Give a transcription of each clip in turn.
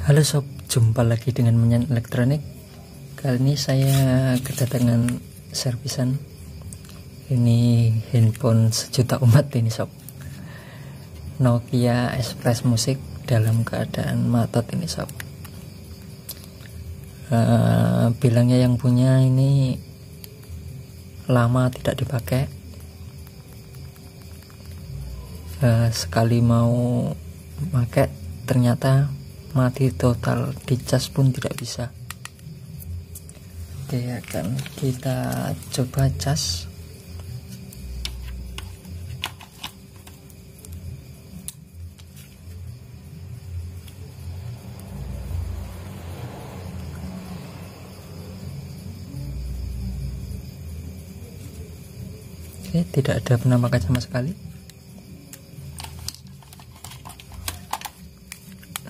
Halo sob, jumpa lagi dengan Menyan Elektronik. Kali ini saya kedatangan servisan. Ini handphone sejuta umat ini sob, Nokia Express Music dalam keadaan matot ini sob. Bilangnya yang punya ini lama tidak dipakai. Sekali mau pakai ternyata mati total, dicas pun tidak bisa. Oke, akan kita coba cas. Oke, tidak ada penampakan sama sekali.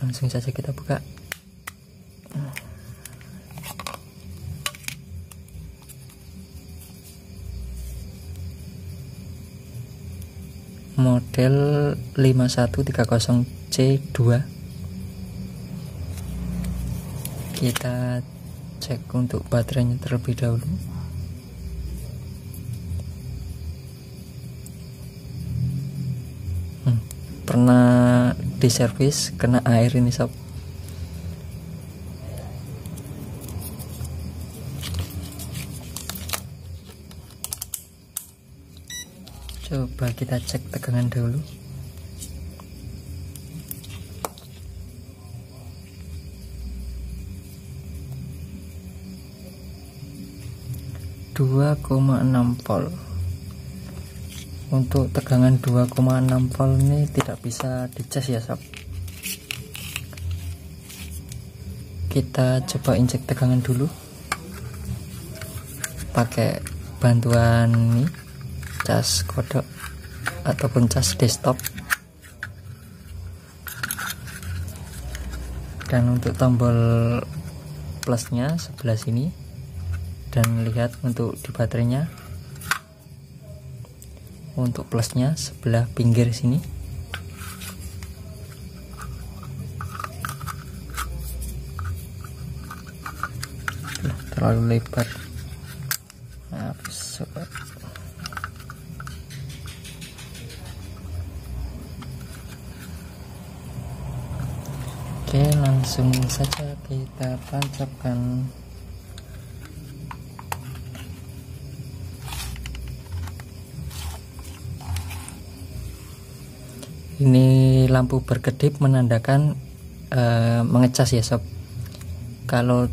Langsung saja kita buka. Model 5130C2. Kita cek untuk baterainya terlebih dahulu. Pernah diservis kena air ini sob. Coba kita cek tegangan dahulu. Dua 2,6 volt. Untuk tegangan 2,6 volt ini tidak bisa dicas ya sob. Kita coba injek tegangan dulu pakai bantuan ini, cas kodok ataupun cas desktop. Dan untuk tombol plusnya sebelah sini, dan lihat untuk di baterainya, untuk plusnya sebelah pinggir sini. Terlalu lebar. Oke, langsung saja kita tancapkan. Ini lampu berkedip menandakan mengecas ya sob. Kalau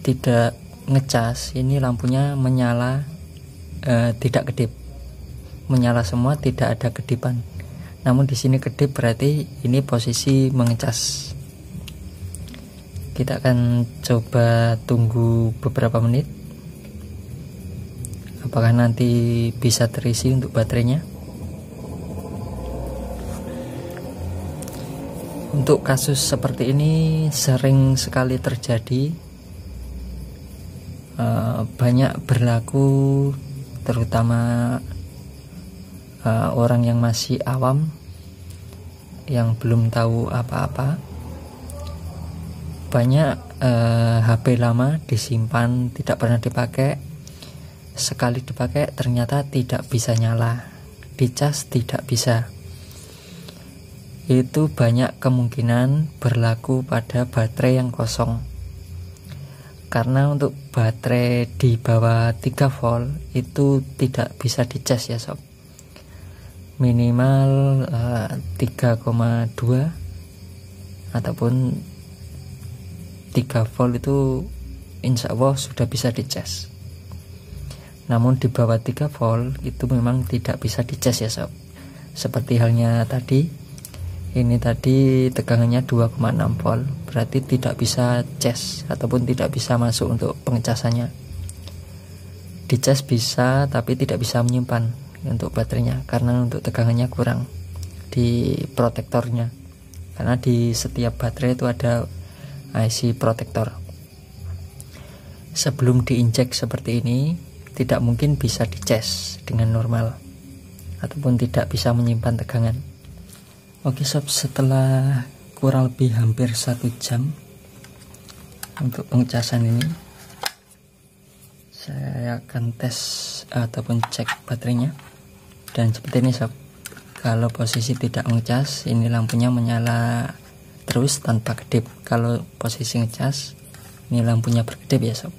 tidak ngecas, ini lampunya menyala, tidak kedip, menyala semua, tidak ada kedipan. Namun di sini kedip, berarti ini posisi mengecas. Kita akan coba tunggu beberapa menit, apakah nanti bisa terisi untuk baterainya. Untuk kasus seperti ini sering sekali terjadi, banyak berlaku, terutama orang yang masih awam, yang belum tahu apa-apa. Banyak HP lama disimpan, tidak pernah dipakai. Sekali dipakai ternyata tidak bisa nyala, dicas tidak bisa. Itu banyak kemungkinan berlaku pada baterai yang kosong. Karena untuk baterai di bawah 3 volt itu tidak bisa dicas ya sob. Minimal 3,2 ataupun 3 volt itu insya Allah sudah bisa dicas. Namun di bawah 3 volt itu memang tidak bisa dicas ya sob. Seperti halnya tadi, ini tadi tegangannya 2,6 volt, berarti tidak bisa cas ataupun tidak bisa masuk untuk pengecasannya. Dicas bisa, tapi tidak bisa menyimpan untuk baterainya karena untuk tegangannya kurang di protektornya. Karena di setiap baterai itu ada IC protektor. Sebelum diinjek seperti ini, tidak mungkin bisa dicas dengan normal ataupun tidak bisa menyimpan tegangan. Oke sob, setelah kurang lebih hampir 1 jam Untuk pengecasan ini saya akan tes ataupun cek baterainya, dan seperti ini sob, kalau posisi tidak ngecas ini lampunya menyala terus tanpa kedip. Kalau posisi ngecas ini lampunya berkedip ya sob.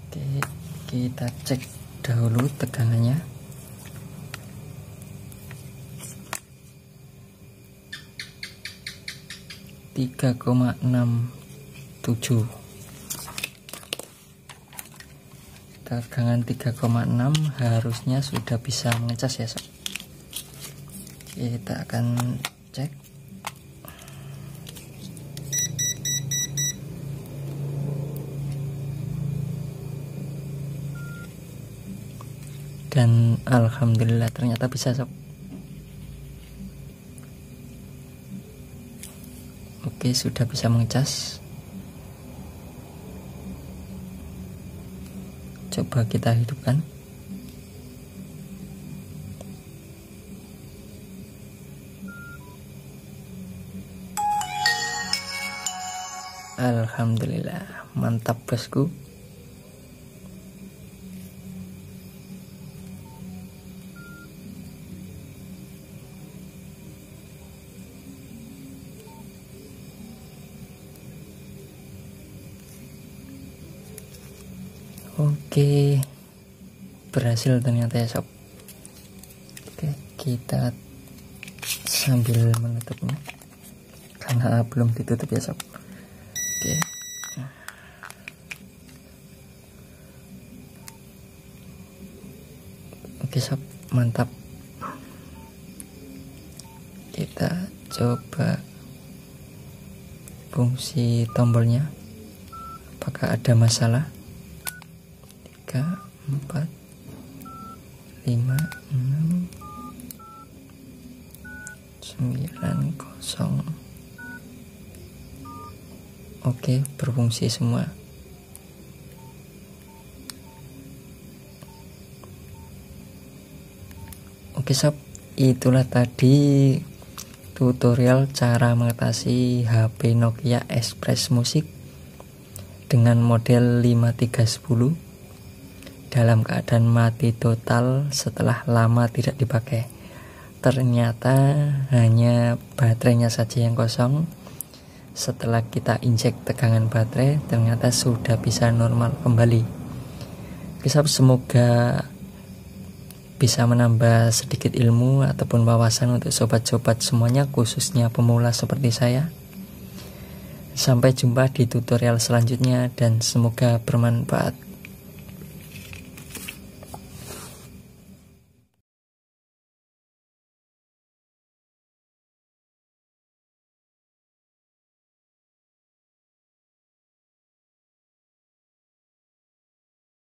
Oke, kita cek dahulu tegangannya. Tiga 3,67. Tegangan 3,6 harusnya sudah bisa mengecas ya sob. Kita akan cek. Dan alhamdulillah ternyata bisa sob. Oke, sudah bisa mengecas. Coba kita hidupkan. Alhamdulillah, mantap bosku. Oke, berhasil ternyata ya sob. Oke, kita sambil menutupnya karena belum ditutup ya sob. Oke sob, mantap. Kita coba fungsi tombolnya, apakah ada masalah. 3, 4, 5, 6, 9, 0. Oke, berfungsi semua. Oke sob, itulah tadi tutorial cara mengatasi HP Nokia Express Music dengan model 5310 dalam keadaan mati total setelah lama tidak dipakai. Ternyata hanya baterainya saja yang kosong. Setelah kita injek tegangan baterai, ternyata sudah bisa normal kembali. Semoga bisa menambah sedikit ilmu ataupun wawasan untuk sobat-sobat semuanya, khususnya pemula seperti saya. Sampai jumpa di tutorial selanjutnya dan semoga bermanfaat.